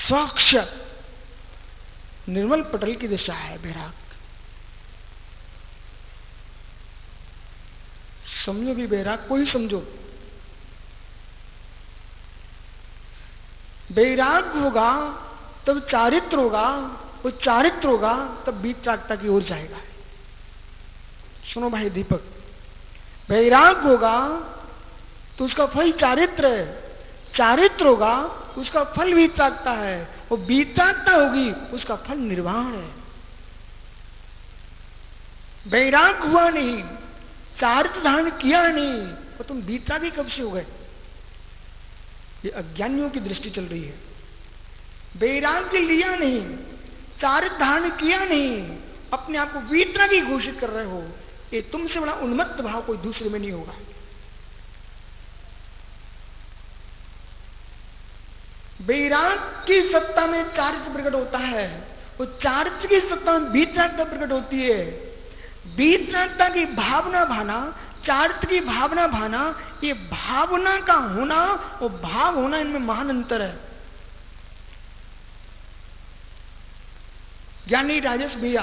स्वच्छ निर्मल पटल की दिशा है बैराग। समझो भी बैराग को ही समझो। बैराग होगा तब चारित्र होगा, वो चारित्र होगा तब वीतरागता की ओर जाएगा। सुनो भाई दीपक, बैराग होगा तो उसका फल चारित्र है, चारित्र होगा उसका फल वीतरागता है, और वीतरागता होगी उसका फल निर्वाण है। बैराग हुआ नहीं, चारित्र धारण किया नहीं, तो तुम वीतरागी कब से हो गए? ये अज्ञानियों की दृष्टि चल रही है। वैराग्य लिया नहीं, चारित्र धारण किया नहीं, अपने आप को वीतरागी घोषित कर रहे हो। ये तुमसे बड़ा उन्मत्त भाव कोई दूसरे में नहीं होगा। वैराग की सत्ता में चारित्र प्रकट होता है, वो चारित्र की सत्ता में वीतरागता प्रकट होती है। वीतरागता की भावना भाना, चारित्र की भावना भाना, ये भावना का होना और भाव होना, इनमें महान अंतर है। ज्ञानी राजेश भैया,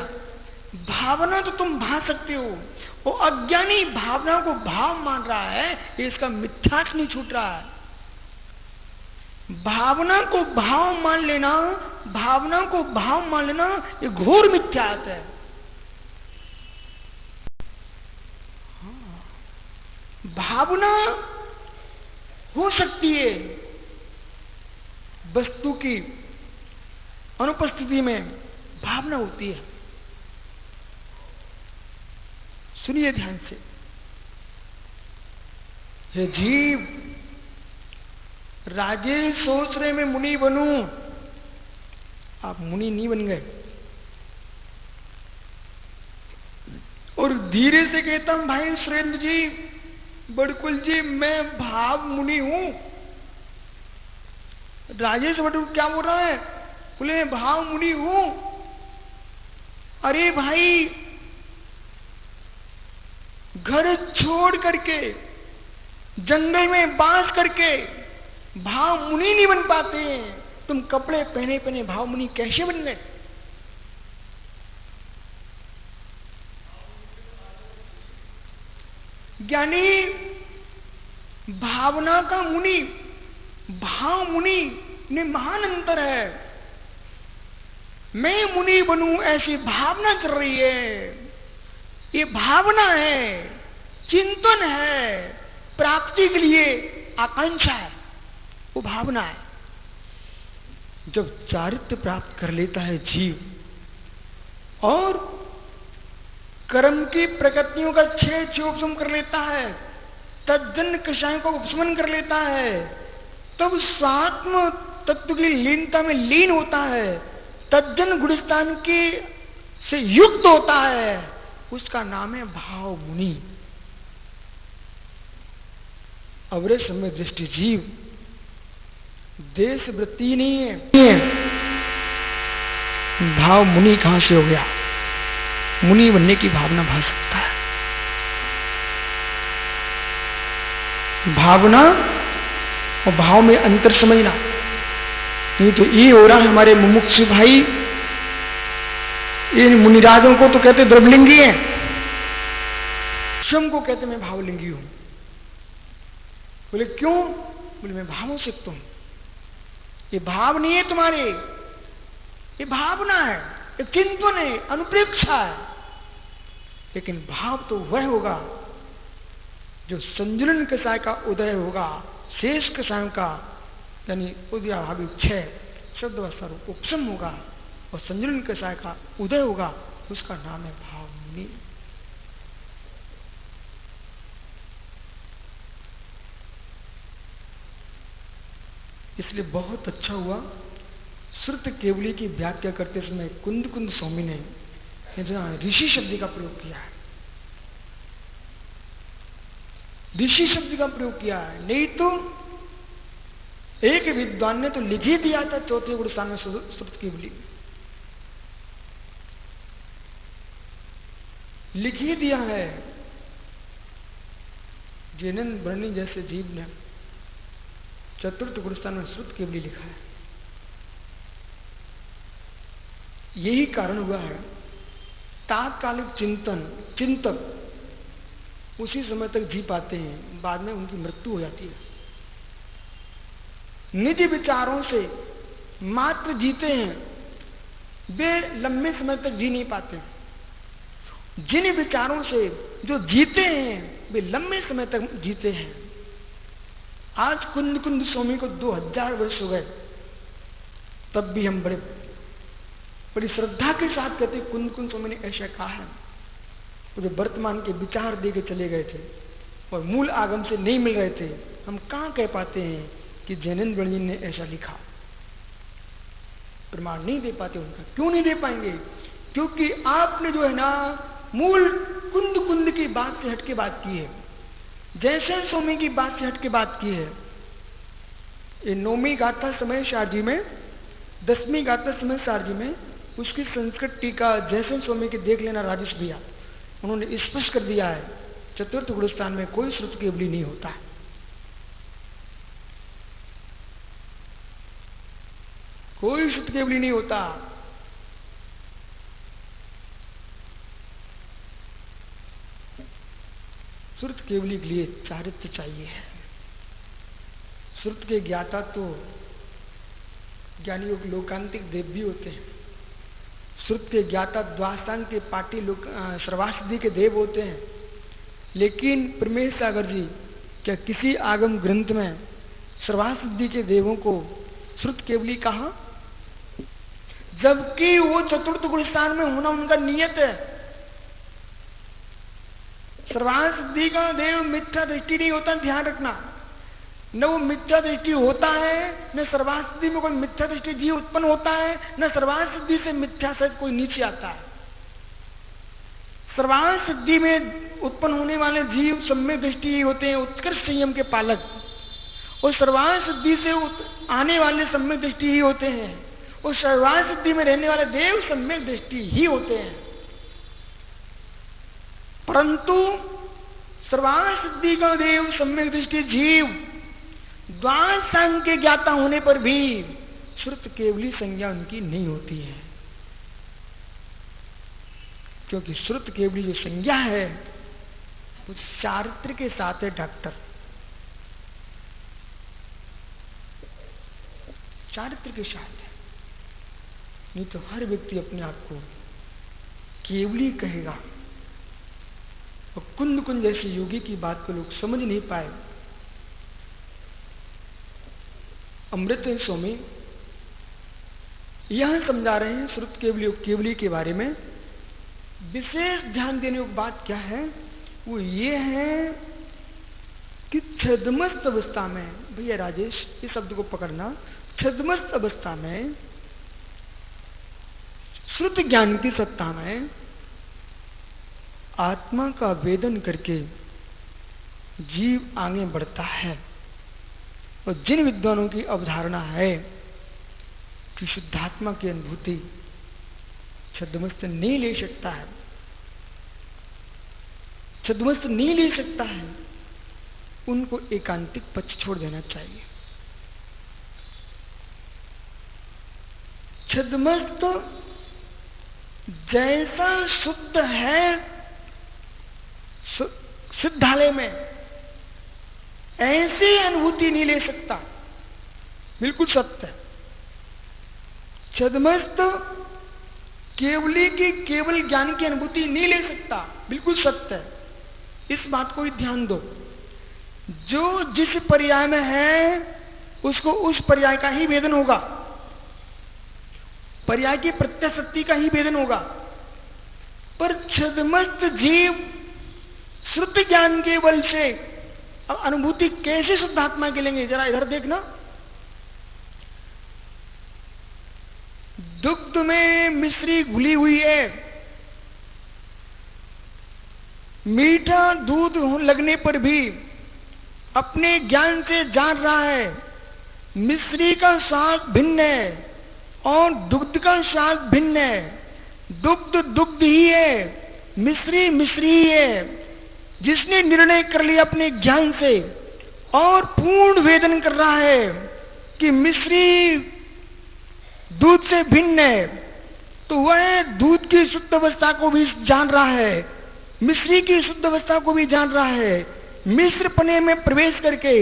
भावना तो तुम भा सकते हो, वो अज्ञानी भावना को भाव मान रहा है, ये इसका मिथ्यात्व नहीं छूट रहा है। भावना को भाव मान लेना, भावना को भाव मान लेना, ये घोर मिथ्यात्व है। भावना हो सकती है वस्तु की अनुपस्थिति में, भावना होती है। सुनिए ध्यान से, हे जीव, राजेश सोच रहे मैं मुनि बनूं, आप मुनि नहीं बन गए। और धीरे से कहता हूं भाई सुरेंद्र जी, बड़कुल जी, मैं भाव मुनि हूं। राजेश बड़कुल क्या बोल रहा है? बोले भाव मुनि हूं। अरे भाई, घर छोड़ करके जंगल में बास करके भाव मुनि नहीं बन पाते हैं। तुम कपड़े पहने पहने भाव मुनि कैसे बन गए? ज्ञानी भावना का मुनि, भाव मुनि में महान अंतर है। मैं मुनि बनूं ऐसी भावना कर रही है, ये भावना है, चिंतन है, प्राप्ति के लिए आकांक्षा है, वो भावना है। जब चारित्र प्राप्त कर लेता है जीव और कर्म की प्रकृतियों का छेद उपशम कर लेता है, तज्जन कषायों को उपशमन कर लेता है, तब स्वात्म तत्व की लीनता में लीन होता है, तज्जन गुणस्थान की से युक्त होता है, उसका नाम है भाव मुनि। अवरे समय दृष्टि जीव देश वृत्ति नहीं है, भाव मुनि कहां से हो गया? मुनि बनने की भावना भा सकता है। भावना और भाव में अंतर समझना। नहीं तो ये हो रहा है हमारे मुमुक्षु भाई, इन मुनिराजों को तो कहते द्रवलिंगी हैं, स्वयं को कहते मैं भावलिंगी हूं। बोले क्यों? बोले मैं भावों से युक्त हूं। ये भाव नहीं है तुम्हारे, ये भावना है, ये चिंतन है, अनुप्रेक्षा है। लेकिन भाव तो वह होगा जो संजुलन कषाय का उदय होगा, शेष कषायों का यानी उदयाभावी क्षय शब्द स्वरूप उपशम होगा और संजुलन कषाय का उदय होगा, उसका नाम है भाव मुनि। इसलिए बहुत अच्छा हुआ श्रुत केवली की व्याख्या करते समय कुंद कुंद स्वामी ने ऋषि शब्द का प्रयोग किया है। ऋषि शब्द का प्रयोग किया है, नहीं तो एक विद्वान ने तो लिख ही दिया था चौथे गुणस्थान में श्रुत केवली, लिख ही दिया है। जिनन ब्रणी जैसे जीव ने चतुर्थ गुणस्थान में श्रुत केवली लिखा है। यही कारण हुआ है तात्कालिक चिंतक उसी समय तक जी पाते हैं, बाद में उनकी मृत्यु हो जाती है। निज विचारों से मात्र जीते हैं, वे लंबे समय तक जी नहीं पाते। जिन विचारों से जो जीते हैं वे लंबे समय तक जीते हैं। आज कुंद स्वामी को 2000 वर्ष हो गए, तब भी हम बड़ी श्रद्धा के साथ कहते कुंद स्वामी ने ऐसा कहा है। वो जो वर्तमान के विचार दे के चले गए थे और मूल आगम से नहीं मिल रहे थे, हम कहाँ कह पाते हैं कि जैनेन्द्र बड़जी ने ऐसा लिखा। प्रमाण नहीं दे पाते उनका। क्यों नहीं दे पाएंगे? क्योंकि आपने जो है ना मूल कुंद की बात से हटके बात की है, जैसे स्वामी की बात से हटके बात की है। ये 9वीं गाथा समय शारजी में, 10वीं गाथा समय शारजी में, उसकी संस्कृत टीका जैसे स्वामी के देख लेना राजेश भैया, उन्होंने स्पष्ट कर दिया है चतुर्थ गुणस्थान में कोई श्रुत केवली नहीं होता है। कोई श्रुत केवली नहीं होता। श्रुत केवली के लिए चारित्र चाहिए है। श्रुत के ज्ञाता तो ज्ञानी लोकांतिक देव भी होते हैं। श्रुत के ज्ञाता द्वासांग के पाटी सर्वासिद्धि के देव होते हैं। लेकिन प्रमेश सागर जी क्या किसी आगम ग्रंथ में सर्वासिद्धि के देवों को श्रुत केवली कहा? जबकि वो चतुर्थ गुणस्थान में होना उनका नियत है। सर्वासिद्धि का देव मिथ्या दृष्टि नहीं होता, ध्यान रखना। न वो मिथ्या दृष्टि होता है, न सर्वासिद्धि में कोई मिथ्या दृष्टि जीव उत्पन्न होता है, न सर्वासिद्धि से मिथ्या सहित कोई नीचे आता है। सर्वासिद्धि में उत्पन्न होने वाले जीव सम्यक दृष्टि ही होते हैं, उत्कृष्ट संयम के पालक। और सर्वासिद्धि से आने वाले सम्यक दृष्टि ही होते हैं। और सर्वासिद्धि में रहने वाले देव सम्यक दृष्टि ही होते हैं। परंतु सर्वासिद्धि का देव सम्यक दृष्टि जीव द्वासांग के ज्ञाता होने पर भी श्रुत केवली संज्ञा उनकी नहीं होती है। क्योंकि श्रुत केवली जो संज्ञा है वो चारित्र के साथ है। डॉक्टर चारित्र के साथ है, नहीं तो हर व्यक्ति अपने आप को केवली कहेगा। और कुंद जैसे योगी की बात को लोग समझ नहीं पाए। अमृत स्वामी यह समझा रहे हैं श्रुत केवली और केवली के बारे में। विशेष ध्यान देने की बात क्या है? वो ये है कि छद्मस्त अवस्था में, भैया राजेश इस शब्द को पकड़ना, छद्मस्त अवस्था में श्रुत ज्ञान की सत्ता में आत्मा का वेदन करके जीव आगे बढ़ता है। और जिन विद्वानों की अवधारणा है कि शुद्धात्मा की अनुभूति छद्मस्त नहीं ले सकता है, छद्मस्त नहीं ले सकता है, उनको एकांतिक पक्ष छोड़ देना चाहिए। छद्मस्त जैसा शुद्ध है सिद्धालय में, ऐसी अनुभूति नहीं ले सकता। बिल्कुल सत्य है। छद्मस्त केवली की केवल ज्ञान की अनुभूति नहीं ले सकता। बिल्कुल सत्य है। इस बात को ही ध्यान दो। जो जिस पर्याय में है उसको उस पर्याय का ही वेदन होगा, पर्याय की प्रत्यसत्ति का ही वेदन होगा। पर छद्मस्त जीव श्रुत ज्ञान के बल से अनुभूति कैसे शुद्धात्मा के लेंगे? जरा इधर देखना। दुग्ध में मिश्री घुली हुई है, मीठा दूध लगने पर भी अपने ज्ञान से जान रहा है मिश्री का स्वाद भिन्न है और दुग्ध का स्वाद भिन्न है। दुग्ध दुग्ध ही है, मिश्री मिश्री ही है। जिसने निर्णय कर लिया अपने ज्ञान से और पूर्ण वेदन कर रहा है कि मिश्री दूध से भिन्न है, तो तो वह दूध की शुद्ध अवस्था को भी जान रहा है, मिश्री की शुद्ध अवस्था को भी जान रहा है, मिश्र पने में प्रवेश करके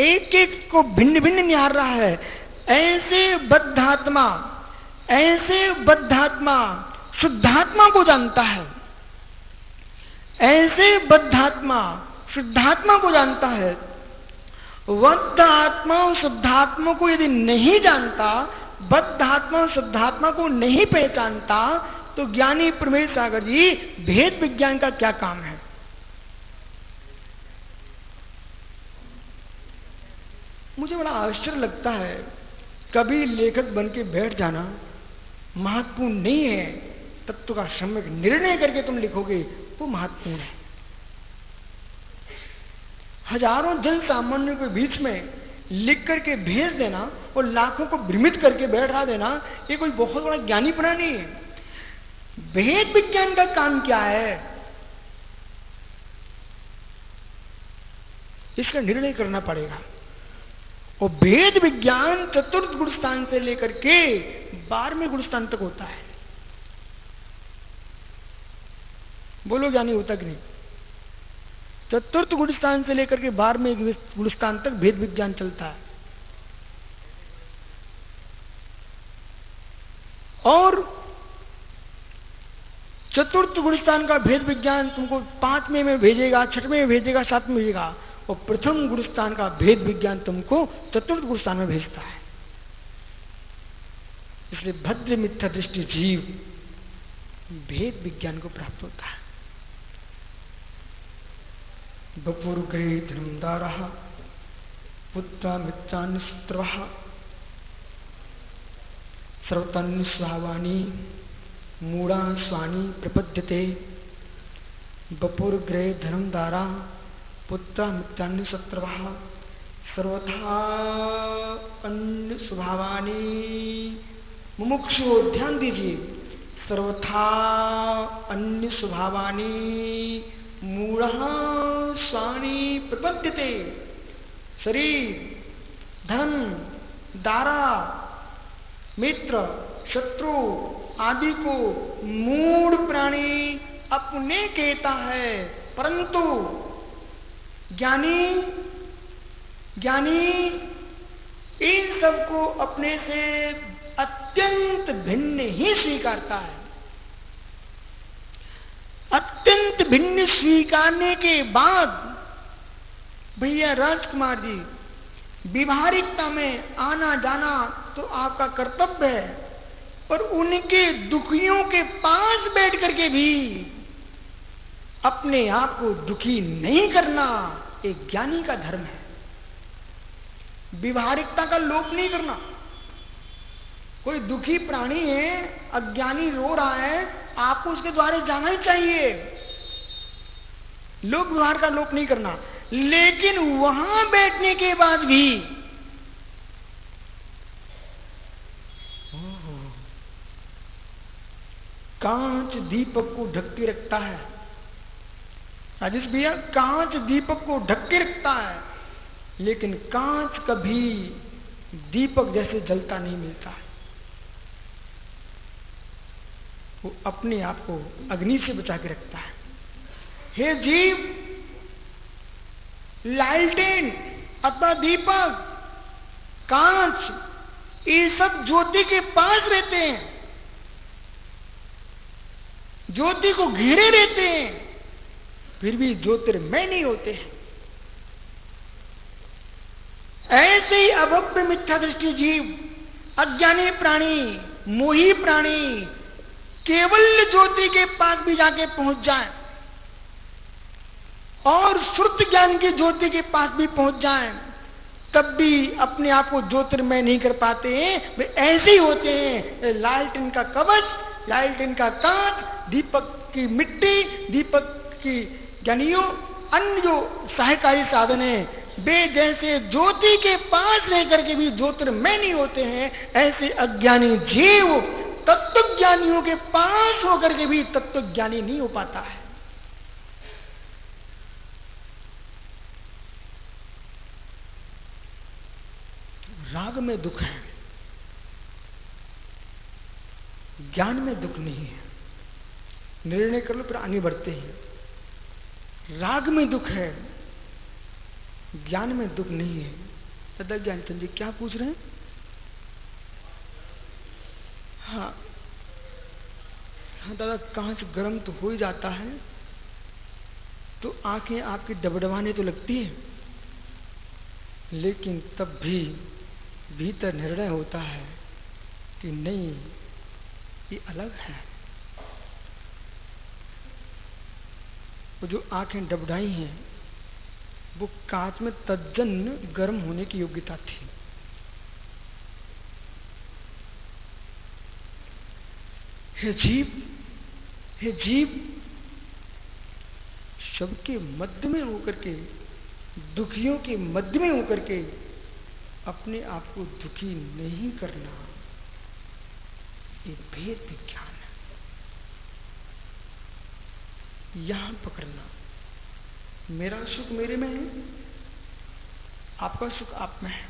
एक एक को भिन्न भिन्न निहार रहा है। ऐसे बद्धात्मा शुद्धात्मा को जानता है, ऐसे बद्धात्मा शुद्धात्मा को जानता है। बद्ध आत्मा शुद्धात्मा को यदि नहीं जानता, बद्ध आत्मा शुद्धात्मा को नहीं पहचानता, तो ज्ञानी प्रमेश सागर जी भेद विज्ञान का क्या काम है? मुझे बड़ा आश्चर्य लगता है, कभी लेखक बन के बैठ जाना महत्वपूर्ण नहीं है, तत्व का सम्यक निर्णय करके तुम लिखोगे वो महत्वपूर्ण है। हजारों जन सामान्य के बीच में लिख करके भेज देना और लाखों को भ्रमित करके बैठा देना, ये कोई बहुत बड़ा ज्ञानीपना नहीं है। भेद विज्ञान का काम क्या है, इसका निर्णय करना पड़ेगा। और भेद विज्ञान चतुर्थ गुण स्थान से लेकर के 12वें गुण स्थान तक होता है। बोलो ज्ञानी होता कि नहीं? चतुर्थ गुण स्थान से लेकर के 12वें गुण स्थान तक भेद विज्ञान चलता है। और चतुर्थ गुण स्थान का भेद विज्ञान तुमको 5वें में भेजेगा, 6वें में भेजेगा, 7वें में भेजेगा। और प्रथम गुण स्थान का भेद विज्ञान तुमको चतुर्थ गुण स्थान में भेजता है। इसलिए भद्र मिथ्या दृष्टि जीव भेद विज्ञान को प्राप्त होता है। बपुर्गृहे धर्मदारः पुत्रा मित्रान्यस्त्रवः सर्वतन्निस्वावानी मूढ़ा स्वानी प्रपद्यते। बपुर्गृहे धर्मदारा पुत्रा मित्रान्यस्त्रवः सर्वथा अन्य स्वभावानी। मुमुक्षु ध्यान दीजिए, सर्वथा अन्य स्वभावानी मूढ़ स्वानी प्रपद्यते। शरीर, धन, दारा, मित्र, शत्रु आदि को मूढ़ प्राणी अपने कहता है, परंतु ज्ञानी इन सबको अपने से अत्यंत भिन्न ही स्वीकारता है। अत्यंत भिन्न स्वीकारने के बाद भैया राजकुमार जी, व्यवहारिकता में आना जाना तो आपका कर्तव्य है, पर उनके दुखियों के पास बैठ करके भी अपने आप को दुखी नहीं करना एक ज्ञानी का धर्म है। व्यवहारिकता का लोप नहीं करना। कोई दुखी प्राणी है, अज्ञानी रो रहा है, आपको उसके द्वारे जाना ही चाहिए। लोक व्यवहार का लोप नहीं करना। लेकिन वहां बैठने के बाद भी कांच दीपक को ढक के रखता है। राजेश भैया, कांच दीपक को ढक के रखता है, लेकिन कांच कभी दीपक जैसे जलता नहीं मिलता है। वो अपने आप को अग्नि से बचा के रखता है। हे जीव, लालटेन अथवा दीपक, कांच, ये सब ज्योति के पास रहते हैं, ज्योति को घेरे रहते हैं, फिर भी ज्योतिर्मय नहीं होते हैं। ऐसे ही अभव्य मिथ्या दृष्टि जीव, अज्ञानी प्राणी, मोही प्राणी केवल ज्योति के पास भी जाके पहुंच जाए और श्रुत ज्ञान की ज्योति के पास भी पहुंच जाए, तब भी अपने आप को ज्योतिर्मय नहीं कर पाते हैं। वे ऐसे ही होते हैं, लालटेन का कवच, लालटेन का कांच, दीपक की मिट्टी, दीपक की ज्ञानियों, अन्य जो सहायकारी साधन है, वे जैसे ज्योति के पास रह करके भी ज्योतिर्मय नहीं होते हैं, ऐसे अज्ञानी जीव तत्व ज्ञानियों के पास होकर के भी तत्व ज्ञानी नहीं हो पाता है। राग में दुख है, ज्ञान में दुख नहीं है। निर्णय कर लो फिर आगे बढ़ते हैं। राग में दुख है, ज्ञान में दुख नहीं है। दादा ज्ञानचंद जी क्या पूछ रहे हैं? हाँ हाँ दादा, कांच गर्म तो हो ही जाता है तो आंखें आपकी डबडबाने तो लगती है, लेकिन तब भी भीतर निर्णय होता है कि नहीं, ये अलग है। वो जो आंखें डबडाई हैं वो कांच में तज्जन गर्म होने की योग्यता थी। हे जीव सबके मध्य में होकर के, दुखियों के मध्य में होकर के अपने आप को दुखी नहीं करना, ये भेद विज्ञान है। यहां पकड़ना, मेरा सुख मेरे में है, आपका सुख आप में है,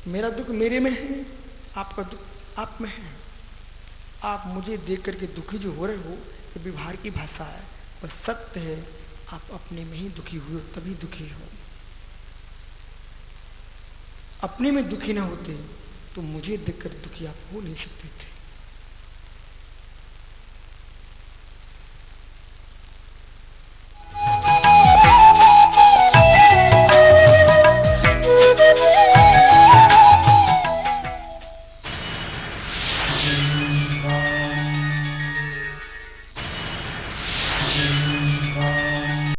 मेरा दुख मेरे में है, आपका दुख आप में है। आप मुझे देख करके दुखी जो हो रहे हो, ये व्यवहार की भाषा है, और सत्य है आप अपने में ही दुखी हुए, तभी दुखी हो। अपने में दुखी ना होते तो मुझे देखकर दुखी आप हो नहीं सकते थे।